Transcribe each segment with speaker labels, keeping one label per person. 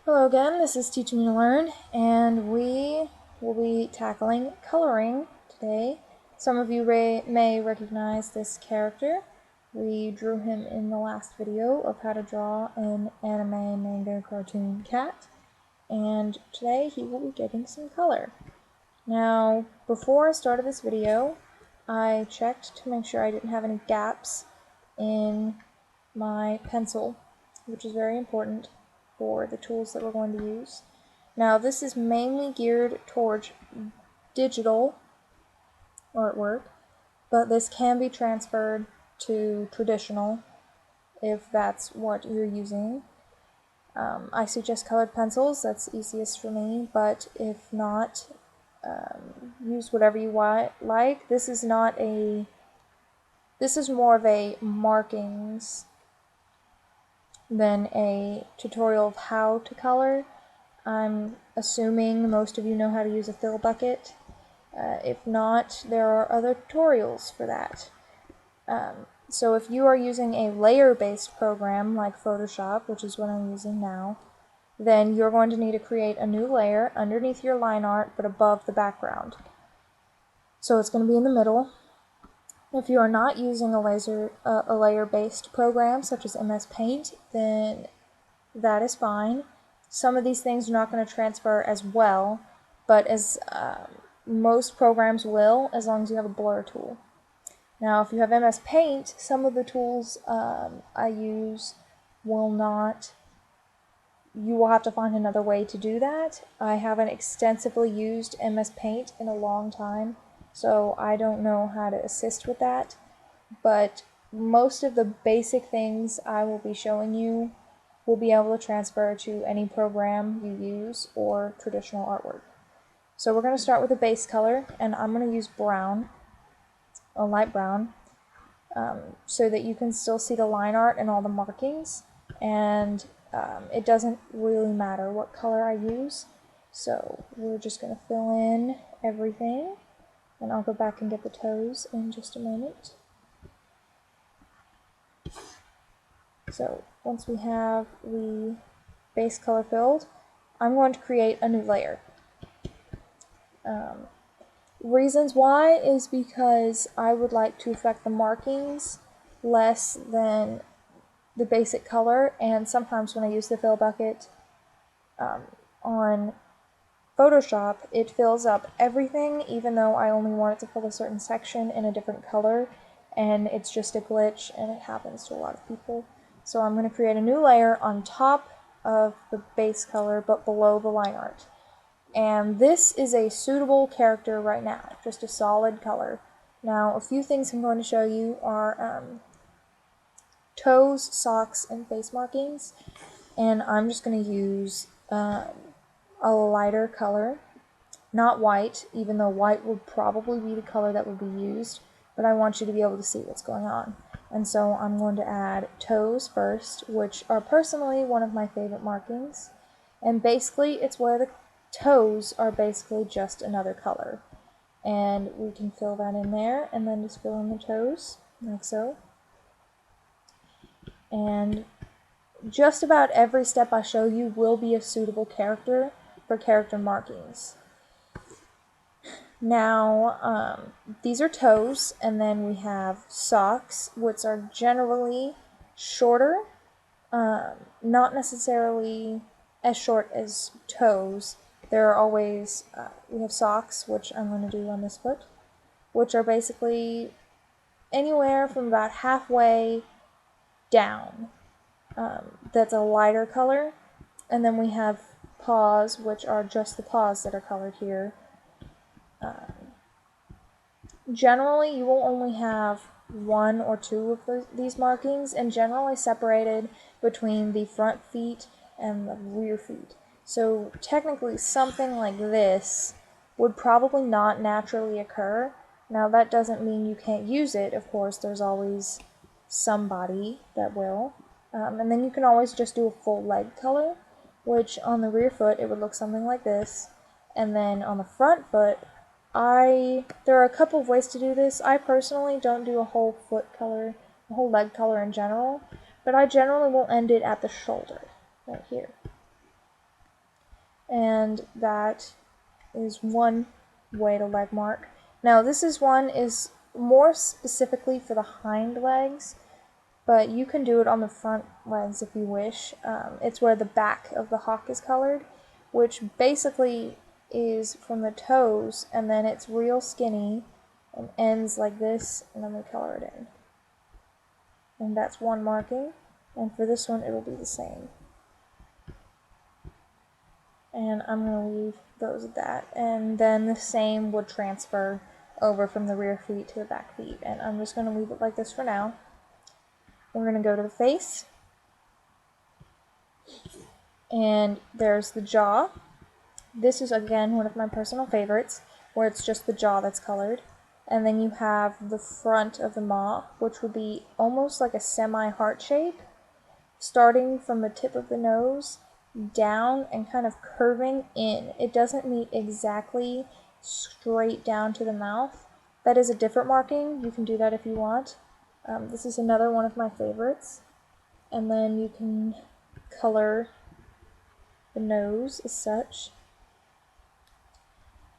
Speaker 1: Hello again, this is Teaching You to Learn, and we will be tackling coloring today. Some of you may recognize this character. We drew him in the last video of how to draw an anime, manga, cartoon cat, and today he will be getting some color. Now, before I started this video, I checked to make sure I didn't have any gaps in my pencil, which is very important for the tools that we're going to use. Now this is mainly geared towards digital artwork, but this can be transferred to traditional if that's what you're using. I suggest colored pencils, that's easiest for me, but if not, use whatever you like. This is more of a markings than a tutorial of how to color. I'm assuming most of you know how to use a fill bucket. If not, there are other tutorials for that. So if you are using a layer-based program like Photoshop, which is what I'm using now, then you're going to need to create a new layer underneath your line art but above the background. So it's going to be in the middle. If you are not using a layer-based program such as MS Paint, then that is fine. Some of these things are not going to transfer as well, but as most programs will, as long as you have a blur tool. Now, if you have MS Paint, some of the tools I use will not. You will have to find another way to do that. I haven't extensively used MS Paint in a long time, so I don't know how to assist with that, but most of the basic things I will be showing you will be able to transfer to any program you use or traditional artwork. So we're going to start with a base color, and I'm going to use brown, a light brown, so that you can still see the line art and all the markings, and it doesn't really matter what color I use. So we're just going to fill in everything, and I'll go back and get the toes in just a moment. So once we have the base color filled, I'm going to create a new layer. Reasons why is because I would like to affect the markings less than the basic color, and sometimes when I use the fill bucket on Photoshop, it fills up everything even though I only want it to fill a certain section in a different color, and it's just a glitch and it happens to a lot of people. So I'm going to create a new layer on top of the base color but below the line art. And this is a suitable character right now, just a solid color. Now, a few things I'm going to show you are toes, socks, and face markings. And I'm just going to use a lighter color, not white, even though white would probably be the color that would be used, but I want you to be able to see what's going on. And so I'm going to add toes first, which are personally one of my favorite markings. And basically, it's where the toes are basically just another color. And we can fill that in there, and then just fill in the toes, like so. And just about every step I show you will be a suitable character for character markings. Now, these are toes, and then we have socks, which are generally shorter, not necessarily as short as toes. There are always, we have socks, which I'm going to do on this foot, which are basically anywhere from about halfway down. That's a lighter color. And then we have paws, which are just the paws that are colored here. Generally, you will only have one or two of these markings, and generally separated between the front feet and the rear feet. So technically something like this would probably not naturally occur. Now that doesn't mean you can't use it, of course, there's always somebody that will. And then you can always just do a full leg color, which on the rear foot it would look something like this. And then on the front foot, there are a couple of ways to do this. I personally don't do a whole foot color, a whole leg color in general, but I generally will end it at the shoulder, right here. And that is one way to leg mark. Now this one is more specifically for the hind legs, but you can do it on the front legs if you wish. It's where the back of the hawk is colored, which basically is from the toes, and then it's real skinny and ends like this, and then we color it in. And that's one marking, and for this one it'll be the same. And I'm going to leave those at that, and then the same would transfer over from the rear feet to the back feet, and I'm just going to leave it like this for now. We're going to go to the face, and there's the jaw. This is again one of my personal favorites, where it's just the jaw that's colored. And then you have the front of the maw, which would be almost like a semi-heart shape, starting from the tip of the nose down and kind of curving in. It doesn't meet exactly straight down to the mouth. That is a different marking. You can do that if you want. This is another one of my favorites. And then you can color the nose as such.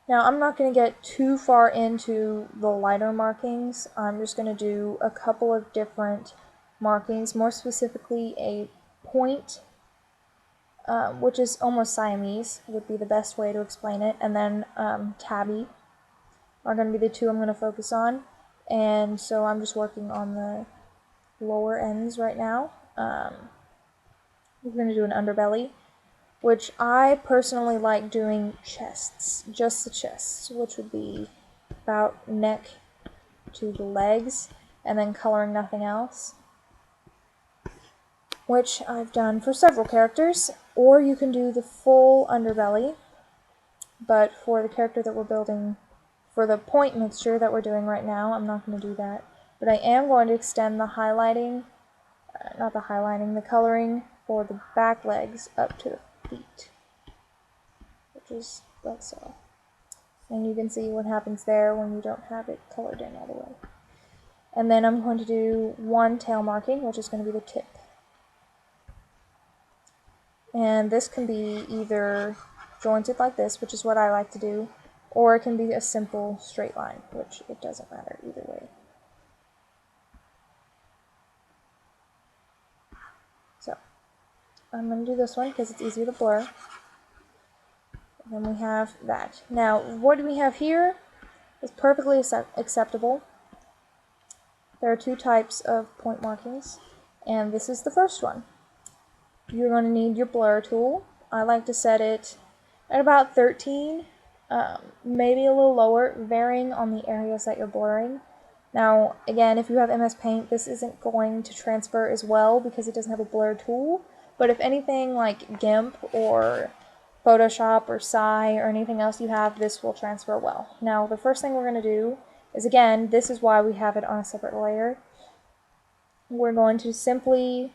Speaker 1: Now I'm not going to get too far into the lighter markings. I'm just going to do a couple of different markings, more specifically a point, which is almost Siamese, would be the best way to explain it, and then tabby are going to be the two I'm going to focus on. And so I'm just working on the lower ends right now. We're going to do an underbelly, which I personally like doing chests, just the chests, which would be about neck to the legs, and then coloring nothing else, which I've done for several characters. Or you can do the full underbelly, but for the character that we're building, for the point mixture that we're doing right now, I'm not going to do that. But I am going to extend the highlighting, the coloring for the back legs up to the feet, which is like so. And you can see what happens there when you don't have it colored in all the way. And then I'm going to do one tail marking, which is going to be the tip. And this can be either jointed like this, which is what I like to do, or it can be a simple straight line, which it doesn't matter either way. So I'm going to do this one because it's easier to blur. And then we have that. Now, what we have here is perfectly acceptable. There are two types of point markings, and this is the first one. You're going to need your blur tool. I like to set it at about 13, maybe a little lower, varying on the areas that you're blurring. Now, again, if you have MS Paint, this isn't going to transfer as well because it doesn't have a blur tool, but if anything like GIMP or Photoshop or Psy or anything else you have, this will transfer well. Now, the first thing we're going to do is, again, this is why we have it on a separate layer. We're going to simply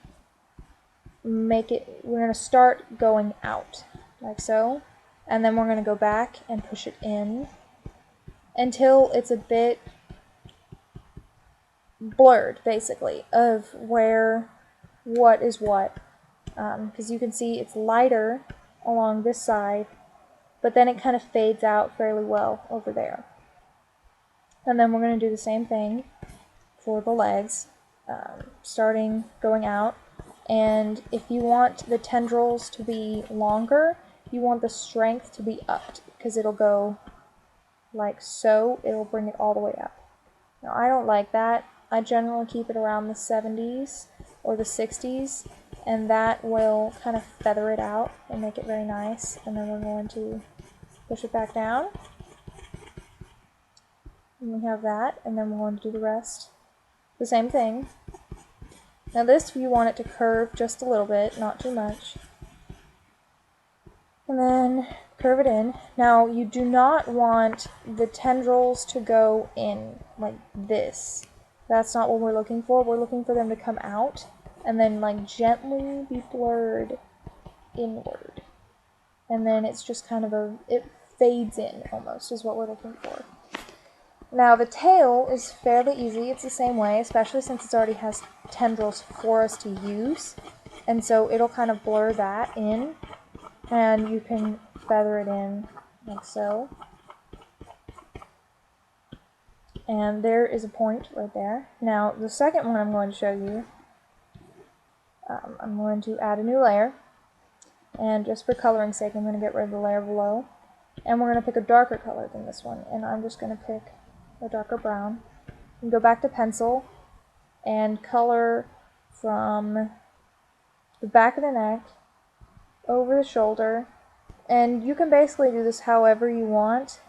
Speaker 1: we're going to start going out, like so, and then we're going to go back and push it in until it's a bit blurred, basically, of what is what, because you can see it's lighter along this side, but then it kind of fades out fairly well over there. And then we're going to do the same thing for the legs, starting going out. And if you want the tendrils to be longer, you want the strength to be upped, because it'll go like so, it'll bring it all the way up. Now I don't like that. I generally keep it around the 70s or the 60s, and that will kind of feather it out and make it very nice. And then we're going to push it back down. And we have that, and then we're going to do the rest. The same thing. Now this, you want it to curve just a little bit, not too much. And then curve it in. Now you do not want the tendrils to go in like this. That's not what we're looking for. We're looking for them to come out and then like gently be blurred inward. And then it's just kind of it fades in almost is what we're looking for. Now the tail is fairly easy. It's the same way, especially since it already has tendrils for us to use. And so it'll kind of blur that in. And you can feather it in like so. And there is a point right there. Now, the second one I'm going to show you, I'm going to add a new layer. And just for coloring sake, I'm going to get rid of the layer below. And we're going to pick a darker color than this one. And I'm just going to pick a darker brown. And go back to pencil and color from the back of the neck over the shoulder. And you can basically do this however you want.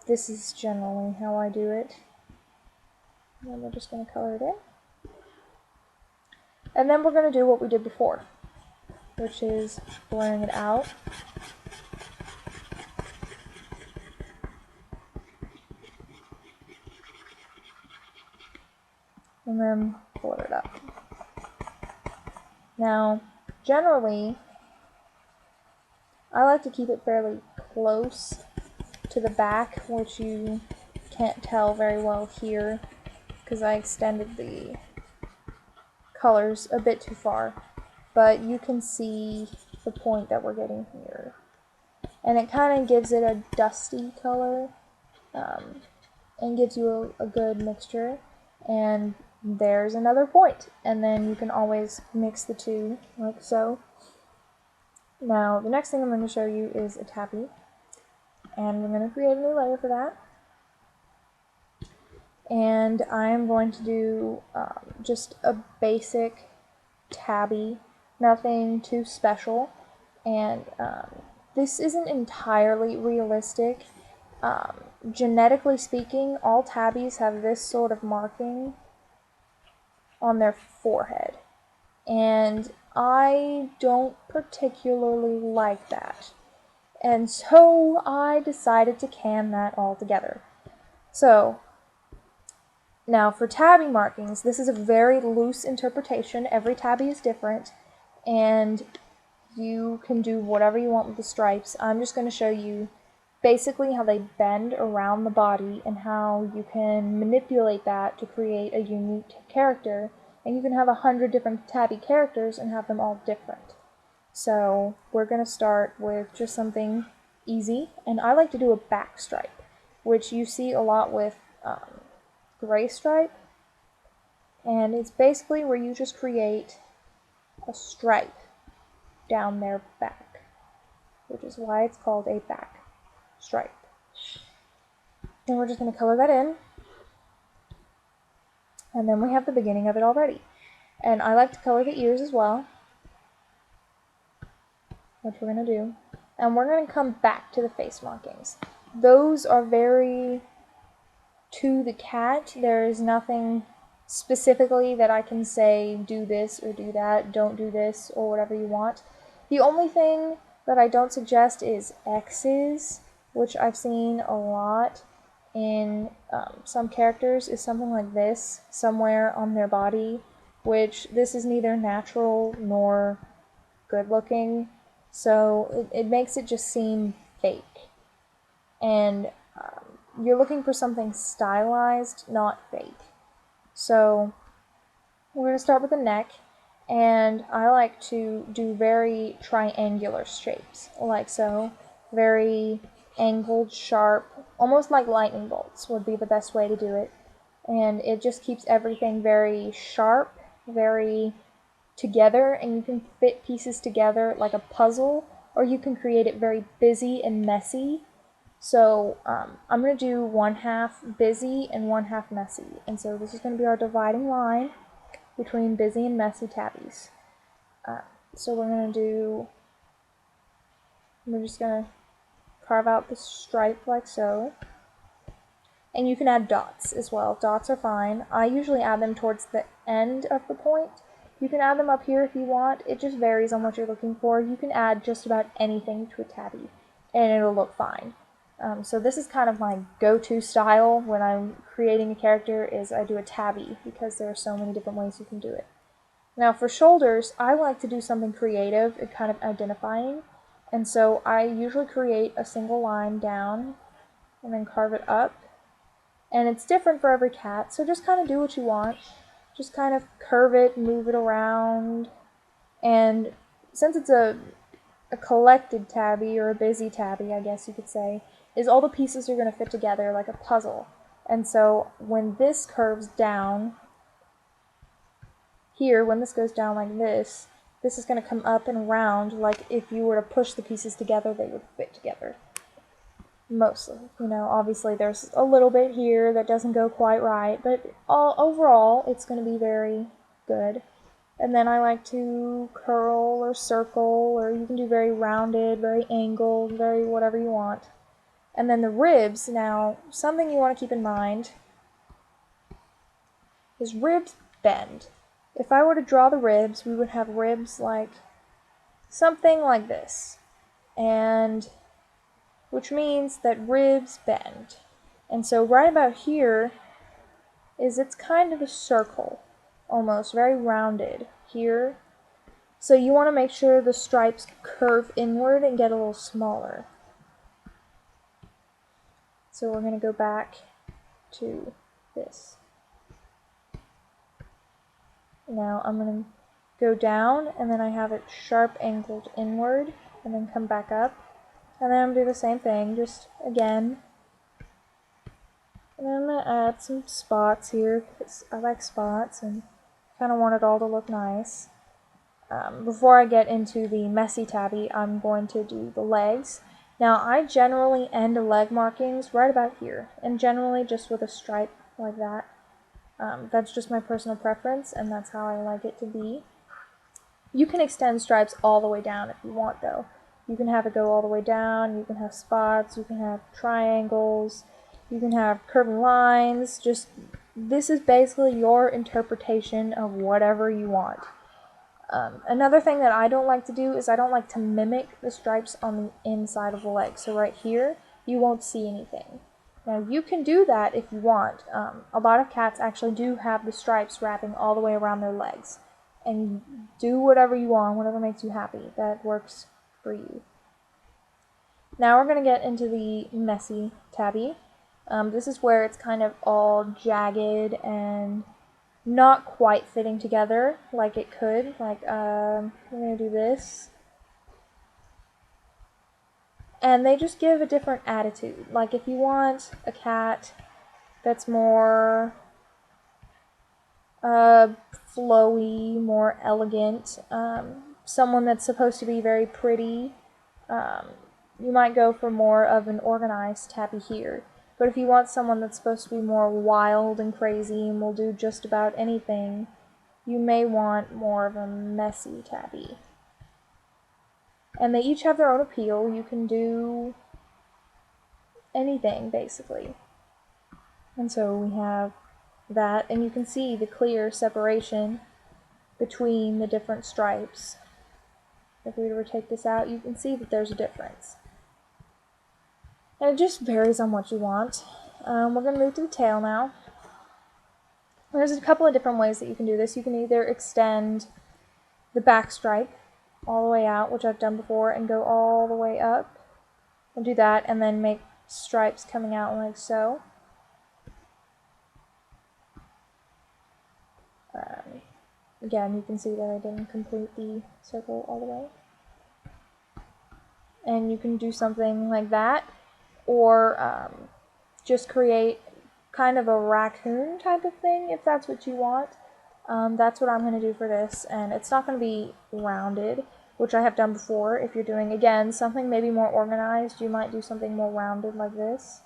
Speaker 1: This is generally how I do it. And we're just going to color it in. And then we're going to do what we did before, which is blurring it out. And then blur it up. Now, generally, I like to keep it fairly close to the back, which you can't tell very well here, because I extended the colors a bit too far. But you can see the point that we're getting here. And it kind of gives it a dusty color, and gives you a good mixture. And there's another point. And then you can always mix the two, like so. Now, the next thing I'm going to show you is a tabby. And we're going to create a new layer for that. And I am going to do just a basic tabby, nothing too special. And this isn't entirely realistic. Genetically speaking, all tabbies have this sort of marking on their forehead. And I don't particularly like that. And so I decided to can that altogether. So, now for tabby markings, this is a very loose interpretation. Every tabby is different, and you can do whatever you want with the stripes. I'm just going to show you basically how they bend around the body and how you can manipulate that to create a unique character. And you can have 100 different tabby characters and have them all different. So we're going to start with just something easy, and I like to do a back stripe, which you see a lot with gray stripe, and it's basically where you just create a stripe down their back, which is why it's called a back stripe. And we're just going to color that in, and then we have the beginning of it already. And I like to color the ears as well, which we're going to do. And we're going to come back to the face markings. Those are very to the cat. There is nothing specifically that I can say, do this or do that, don't do this, or whatever you want. The only thing that I don't suggest is X's, which I've seen a lot in some characters, is something like this, somewhere on their body, which this is neither natural nor good looking. So it makes it just seem fake. And you're looking for something stylized, not fake. So we're going to start with the neck, and I like to do very triangular shapes, like so. Very angled, sharp, almost like lightning bolts would be the best way to do it. And it just keeps everything very sharp, very together, and you can fit pieces together like a puzzle, or you can create it very busy and messy. So I'm going to do 1/2 busy and 1/2 messy, and so this is going to be our dividing line between busy and messy tabbies. So we're just going to carve out the stripe like so. And you can add dots as well. Dots are fine. I usually add them towards the end of the point. You can add them up here if you want. It just varies on what you're looking for. You can add just about anything to a tabby, and it'll look fine. So this is kind of my go-to style when I'm creating a character, is I do a tabby, because there are so many different ways you can do it. Now for shoulders, I like to do something creative and kind of identifying, and so I usually create a single line down and then carve it up. And it's different for every cat, so just kind of do what you want. Just kind of curve it, move it around, and since it's a a collected tabby, or a busy tabby, I guess you could say, is all the pieces are going to fit together like a puzzle. And so when this curves down, here, when this goes down like this is going to come up and around, like if you were to push the pieces together, they would fit together. Mostly. You know, obviously there's a little bit here that doesn't go quite right, but overall it's going to be very good. And then I like to curl or circle, or you can do very rounded, very angled, very whatever you want. And then the ribs, now, something you want to keep in mind is ribs bend. If I were to draw the ribs, we would have ribs like something like this. And which means that ribs bend. And so right about here it's kind of a circle, almost, very rounded here. So you want to make sure the stripes curve inward and get a little smaller. So we're going to go back to this. Now I'm going to go down, and then I have it sharp angled inward, and then come back up. And then I'm going to do the same thing, just again. And then I'm going to add some spots here, because I like spots and kind of want it all to look nice. Before I get into the messy tabby, I'm going to do the legs. Now, I generally end leg markings right about here, and generally just with a stripe like that. That's just my personal preference, and that's how I like it to be. You can extend stripes all the way down if you want, though. You can have it go all the way down, you can have spots, you can have triangles, you can have curving lines. Just, this is basically your interpretation of whatever you want. Another thing that I don't like to do is I don't like to mimic the stripes on the inside of the leg. So right here, you won't see anything. Now you can do that if you want. A lot of cats actually do have the stripes wrapping all the way around their legs. And do whatever you want, whatever makes you happy. That works for you. Now we're going to get into the messy tabby. This is where it's kind of all jagged and not quite fitting together like it could. Like, we're going to do this. And they just give a different attitude. Like, if you want a cat that's more flowy, more elegant, someone that's supposed to be very pretty, you might go for more of an organized tabby here. But if you want someone that's supposed to be more wild and crazy and will do just about anything, you may want more of a messy tabby. And they each have their own appeal. You can do anything, basically. And so we have that, and you can see the clear separation between the different stripes. If we were to take this out, you can see that there's a difference. And it just varies on what you want. We're going to move to the tail now. There's a couple of different ways that you can do this. You can either extend the back stripe all the way out, which I've done before, and go all the way up, and do that, and then make stripes coming out like so. Again, you can see that I didn't complete the circle all the way. And you can do something like that, or just create kind of a raccoon type of thing if that's what you want. That's what I'm going to do for this, and it's not going to be rounded, which I have done before. If you're doing, again, something maybe more organized, you might do something more rounded like this.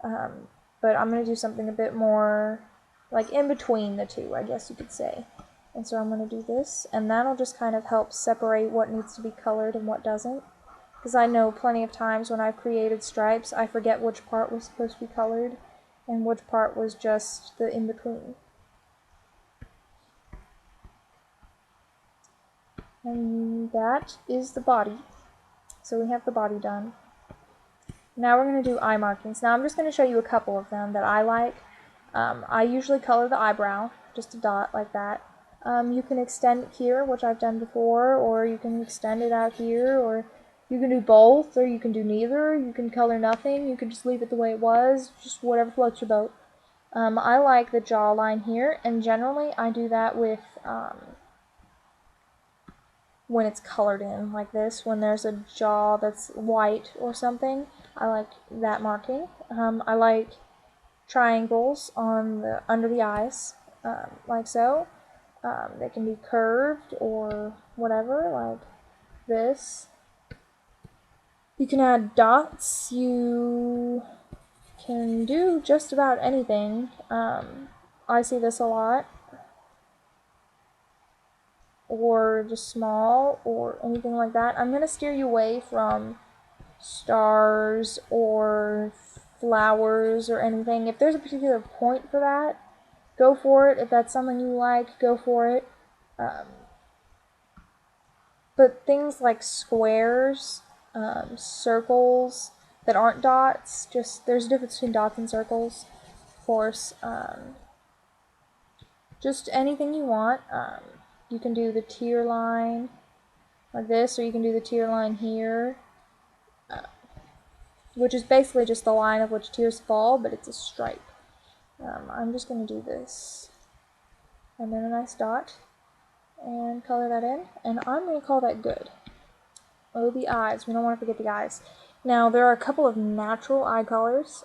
Speaker 1: But I'm going to do something a bit more like in between the two, I guess you could say. And so I'm going to do this, and that'll just kind of help separate what needs to be colored and what doesn't. Because I know plenty of times when I've created stripes, I forget which part was supposed to be colored and which part was just the in-between. And that is the body. So we have the body done. Now we're going to do eye markings. Now I'm just going to show you a couple of them that I like. I usually color the eyebrow, just a dot like that. You can extend it here, which I've done before, or you can extend it out here, or you can do both, or you can do neither. You can color nothing, you can just leave it the way it was, just whatever floats your boat. I like the jawline here, and generally I do that with when it's colored in like this, when there's a jaw that's white or something. I like that marking. I like triangles on the under the eyes, like so. They can be curved or whatever, like this. You can add dots. You can do just about anything. I see this a lot. Or just small or anything like that. I'm going to steer you away from stars or flowers or anything. If there's a particular point for that, go for it. If that's something you like, go for it. But things like squares, circles that aren't dots, just there's a difference between dots and circles, of course. Just anything you want. You can do the tier line like this, or you can do the tier line here, which is basically just the line of which tiers fall, but it's a stripe. I'm just going to do this, and then a nice dot, and color that in, and I'm going to call that good. Oh, the eyes. We don't want to forget the eyes. Now, there are a couple of natural eye colors.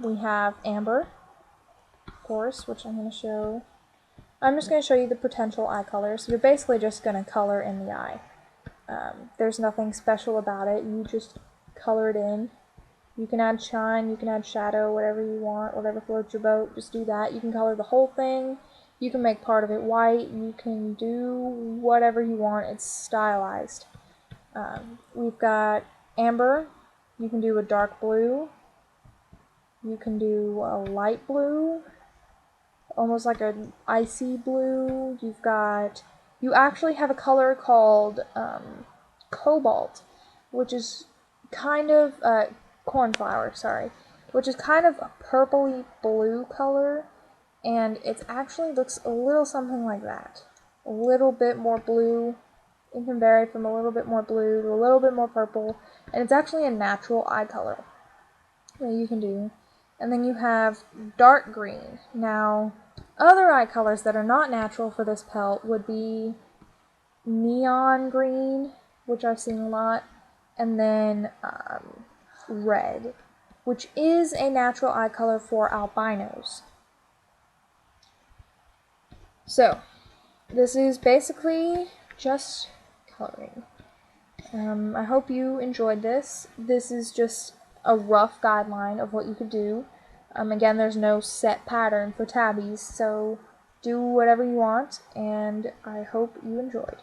Speaker 1: We have amber, of course, which I'm going to show. I'm just going to show you the potential eye colors. You're basically just going to color in the eye. There's nothing special about it. You just color it in. You can add shine, you can add shadow, whatever you want, whatever floats your boat, just do that. You can color the whole thing. You can make part of it white. You can do whatever you want. It's stylized. We've got amber. You can do a dark blue. You can do a light blue, almost like an icy blue. You actually have a color called cobalt, which is kind of cornflower, sorry, which is kind of a purpley blue color, and it actually looks a little something like that. A little bit more blue. It can vary from a little bit more blue to a little bit more purple, and it's actually a natural eye color that you can do. And then you have dark green. Now, other eye colors that are not natural for this pelt would be neon green, which I've seen a lot, and then red, which is a natural eye color for albinos. So, this is basically just coloring. I hope you enjoyed this. This is just a rough guideline of what you could do. Again, there's no set pattern for tabbies, so do whatever you want, and I hope you enjoyed.